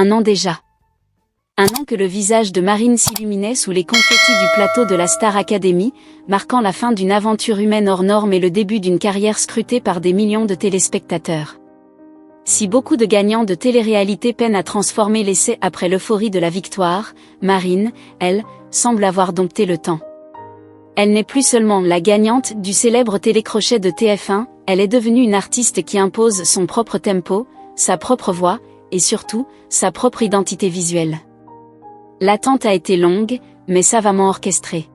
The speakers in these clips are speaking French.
Un an déjà. Un an que le visage de Marine s'illuminait sous les confettis du plateau de la Star Academy, marquant la fin d'une aventure humaine hors norme et le début d'une carrière scrutée par des millions de téléspectateurs. Si beaucoup de gagnants de télé-réalité peinent à transformer l'essai après l'euphorie de la victoire, Marine, elle, semble avoir dompté le temps. Elle n'est plus seulement la gagnante du célèbre télécrochet de TF1, elle est devenue une artiste qui impose son propre tempo, sa propre voix, et surtout, sa propre identité visuelle. L'attente a été longue, mais savamment orchestrée.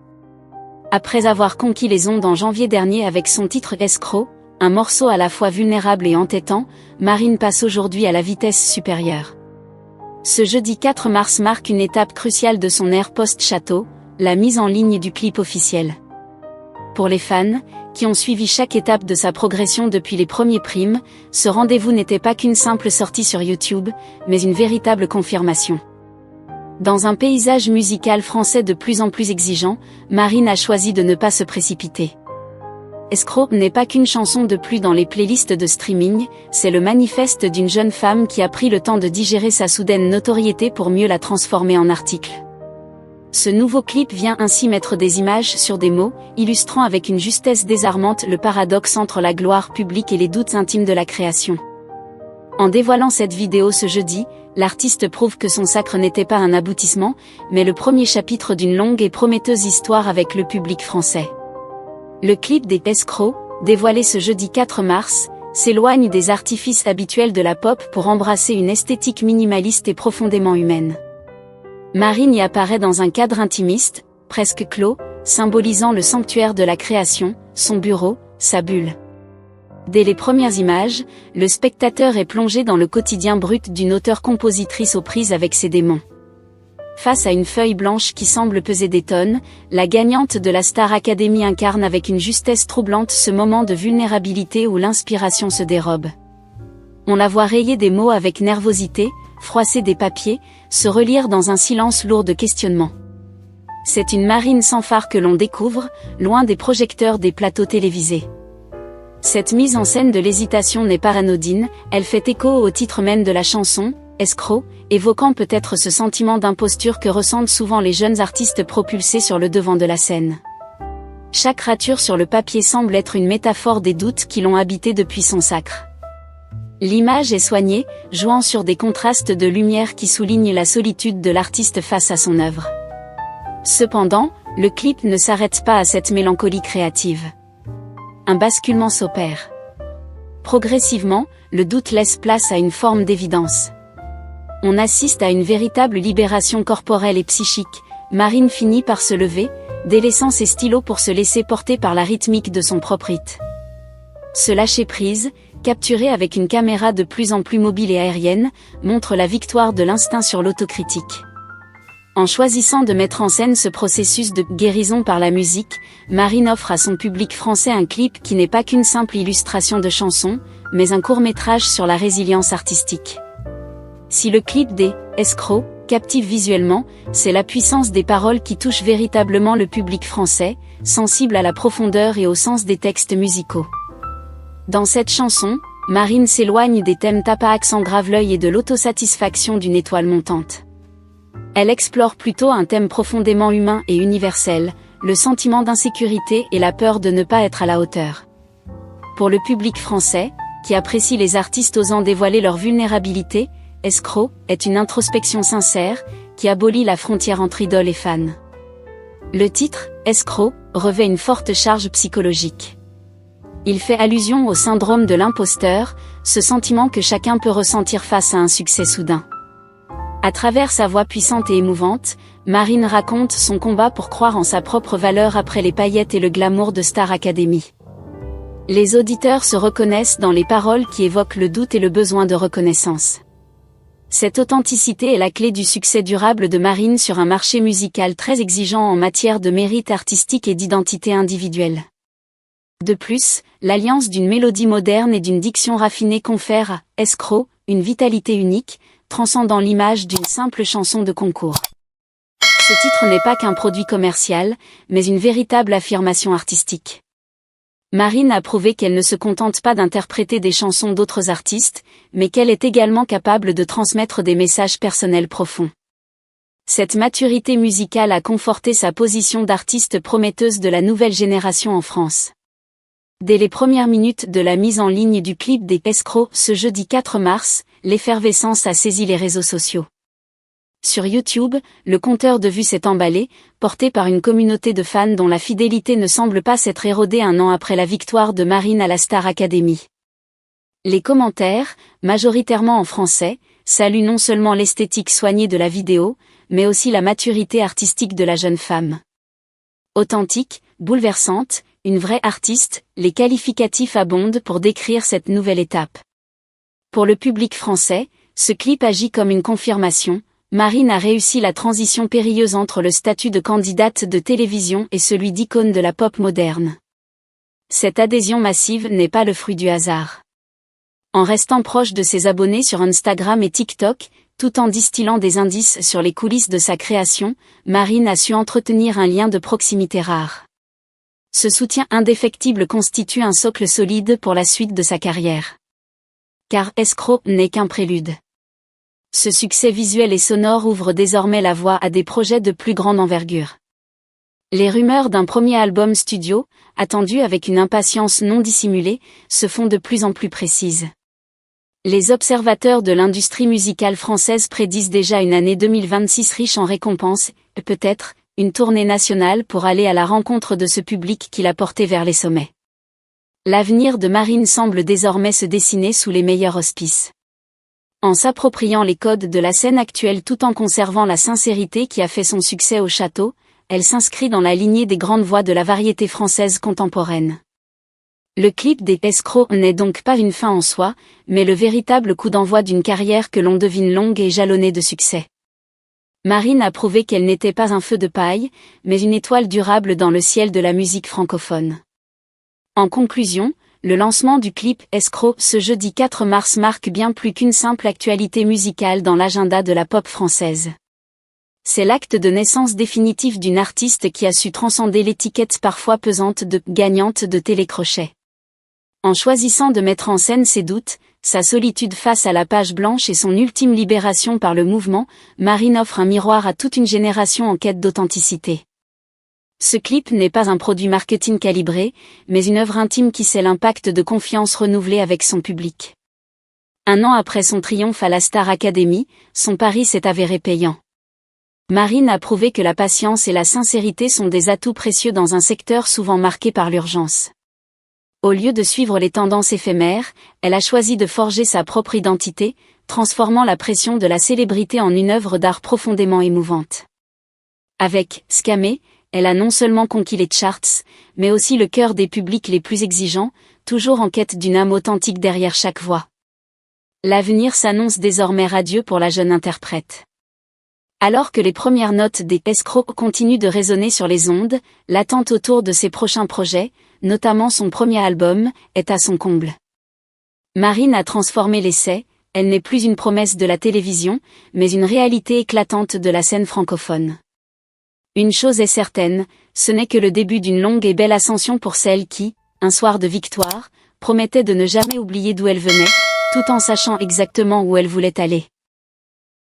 Après avoir conquis les ondes en janvier dernier avec son titre Escroc, un morceau à la fois vulnérable et entêtant, Marine passe aujourd'hui à la vitesse supérieure. Ce jeudi 4 mars marque une étape cruciale de son ère post-château, la mise en ligne du clip officiel. Pour les fans, qui ont suivi chaque étape de sa progression depuis les premiers primes, ce rendez-vous n'était pas qu'une simple sortie sur YouTube, mais une véritable confirmation. Dans un paysage musical français de plus en plus exigeant, Marine a choisi de ne pas se précipiter. Escroc n'est pas qu'une chanson de plus dans les playlists de streaming, c'est le manifeste d'une jeune femme qui a pris le temps de digérer sa soudaine notoriété pour mieux la transformer en article. Ce nouveau clip vient ainsi mettre des images sur des mots, illustrant avec une justesse désarmante le paradoxe entre la gloire publique et les doutes intimes de la création. En dévoilant cette vidéo ce jeudi, l'artiste prouve que son sacre n'était pas un aboutissement, mais le premier chapitre d'une longue et prometteuse histoire avec le public français. Le clip des Escrocs, dévoilé ce jeudi 4 mars, s'éloigne des artifices habituels de la pop pour embrasser une esthétique minimaliste et profondément humaine. Marine y apparaît dans un cadre intimiste, presque clos, symbolisant le sanctuaire de la création, son bureau, sa bulle. Dès les premières images, le spectateur est plongé dans le quotidien brut d'une auteure-compositrice aux prises avec ses démons. Face à une feuille blanche qui semble peser des tonnes, la gagnante de la Star Academy incarne avec une justesse troublante ce moment de vulnérabilité où l'inspiration se dérobe. On la voit rayer des mots avec nervosité, froisser des papiers, se relire dans un silence lourd de questionnements. C'est une Marine sans phare que l'on découvre, loin des projecteurs des plateaux télévisés. Cette mise en scène de l'hésitation n'est pas anodine, elle fait écho au titre même de la chanson, Escroc, évoquant peut-être ce sentiment d'imposture que ressentent souvent les jeunes artistes propulsés sur le devant de la scène. Chaque rature sur le papier semble être une métaphore des doutes qui l'ont habité depuis son sacre. L'image est soignée, jouant sur des contrastes de lumière qui soulignent la solitude de l'artiste face à son œuvre. Cependant, le clip ne s'arrête pas à cette mélancolie créative. Un basculement s'opère. Progressivement, le doute laisse place à une forme d'évidence. On assiste à une véritable libération corporelle et psychique. Marine finit par se lever, délaissant ses stylos pour se laisser porter par la rythmique de son propre hit. Ce lâcher-prise, capturé avec une caméra de plus en plus mobile et aérienne, montre la victoire de l'instinct sur l'autocritique. En choisissant de mettre en scène ce processus de guérison par la musique, Marine offre à son public français un clip qui n'est pas qu'une simple illustration de chanson, mais un court-métrage sur la résilience artistique. Si le clip des Escrocs captive visuellement, c'est la puissance des paroles qui touche véritablement le public français, sensible à la profondeur et au sens des textes musicaux. Dans cette chanson, Marine s'éloigne des thèmes tapax en grave l'œil et de l'autosatisfaction d'une étoile montante. Elle explore plutôt un thème profondément humain et universel, le sentiment d'insécurité et la peur de ne pas être à la hauteur. Pour le public français, qui apprécie les artistes osant dévoiler leur vulnérabilité, Escroc est une introspection sincère, qui abolit la frontière entre idole et fan. Le titre, Escroc, revêt une forte charge psychologique. Il fait allusion au syndrome de l'imposteur, ce sentiment que chacun peut ressentir face à un succès soudain. À travers sa voix puissante et émouvante, Marine raconte son combat pour croire en sa propre valeur après les paillettes et le glamour de Star Academy. Les auditeurs se reconnaissent dans les paroles qui évoquent le doute et le besoin de reconnaissance. Cette authenticité est la clé du succès durable de Marine sur un marché musical très exigeant en matière de mérite artistique et d'identité individuelle. De plus, l'alliance d'une mélodie moderne et d'une diction raffinée confère à Escroc une vitalité unique, transcendant l'image d'une simple chanson de concours. Ce titre n'est pas qu'un produit commercial, mais une véritable affirmation artistique. Marine a prouvé qu'elle ne se contente pas d'interpréter des chansons d'autres artistes, mais qu'elle est également capable de transmettre des messages personnels profonds. Cette maturité musicale a conforté sa position d'artiste prometteuse de la nouvelle génération en France. Dès les premières minutes de la mise en ligne du clip des Escrocs ce jeudi 4 mars, l'effervescence a saisi les réseaux sociaux. Sur YouTube, le compteur de vues s'est emballé, porté par une communauté de fans dont la fidélité ne semble pas s'être érodée un an après la victoire de Marine à la Star Academy. Les commentaires, majoritairement en français, saluent non seulement l'esthétique soignée de la vidéo, mais aussi la maturité artistique de la jeune femme. Authentique, bouleversante, une vraie artiste, les qualificatifs abondent pour décrire cette nouvelle étape. Pour le public français, ce clip agit comme une confirmation. Marine a réussi la transition périlleuse entre le statut de candidate de télévision et celui d'icône de la pop moderne. Cette adhésion massive n'est pas le fruit du hasard. En restant proche de ses abonnés sur Instagram et TikTok, tout en distillant des indices sur les coulisses de sa création, Marine a su entretenir un lien de proximité rare. Ce soutien indéfectible constitue un socle solide pour la suite de sa carrière. Car Escrocs n'est qu'un prélude. Ce succès visuel et sonore ouvre désormais la voie à des projets de plus grande envergure. Les rumeurs d'un premier album studio, attendu avec une impatience non dissimulée, se font de plus en plus précises. Les observateurs de l'industrie musicale française prédisent déjà une année 2026 riche en récompenses, et peut-être, une tournée nationale pour aller à la rencontre de ce public qui l'a porté vers les sommets. L'avenir de Marine semble désormais se dessiner sous les meilleurs auspices. En s'appropriant les codes de la scène actuelle tout en conservant la sincérité qui a fait son succès au château, elle s'inscrit dans la lignée des grandes voix de la variété française contemporaine. Le clip des Escrocs n'est donc pas une fin en soi, mais le véritable coup d'envoi d'une carrière que l'on devine longue et jalonnée de succès. Marine a prouvé qu'elle n'était pas un feu de paille, mais une étoile durable dans le ciel de la musique francophone. En conclusion, le lancement du clip Escrocs ce jeudi 4 mars marque bien plus qu'une simple actualité musicale dans l'agenda de la pop française. C'est l'acte de naissance définitif d'une artiste qui a su transcender l'étiquette parfois pesante de « gagnante de télécrochet ». En choisissant de mettre en scène ses doutes, sa solitude face à la page blanche et son ultime libération par le mouvement, Marine offre un miroir à toute une génération en quête d'authenticité. Ce clip n'est pas un produit marketing calibré, mais une œuvre intime qui sait l'impact de confiance renouvelée avec son public. Un an après son triomphe à la Star Academy, son pari s'est avéré payant. Marine a prouvé que la patience et la sincérité sont des atouts précieux dans un secteur souvent marqué par l'urgence. Au lieu de suivre les tendances éphémères, elle a choisi de forger sa propre identité, transformant la pression de la célébrité en une œuvre d'art profondément émouvante. Avec « Scamé », elle a non seulement conquis les charts, mais aussi le cœur des publics les plus exigeants, toujours en quête d'une âme authentique derrière chaque voix. L'avenir s'annonce désormais radieux pour la jeune interprète. Alors que les premières notes des Escrocs continuent de résonner sur les ondes, l'attente autour de ses prochains projets, notamment son premier album, est à son comble. Marine a transformé l'essai, elle n'est plus une promesse de la télévision, mais une réalité éclatante de la scène francophone. Une chose est certaine, ce n'est que le début d'une longue et belle ascension pour celle qui, un soir de victoire, promettait de ne jamais oublier d'où elle venait, tout en sachant exactement où elle voulait aller.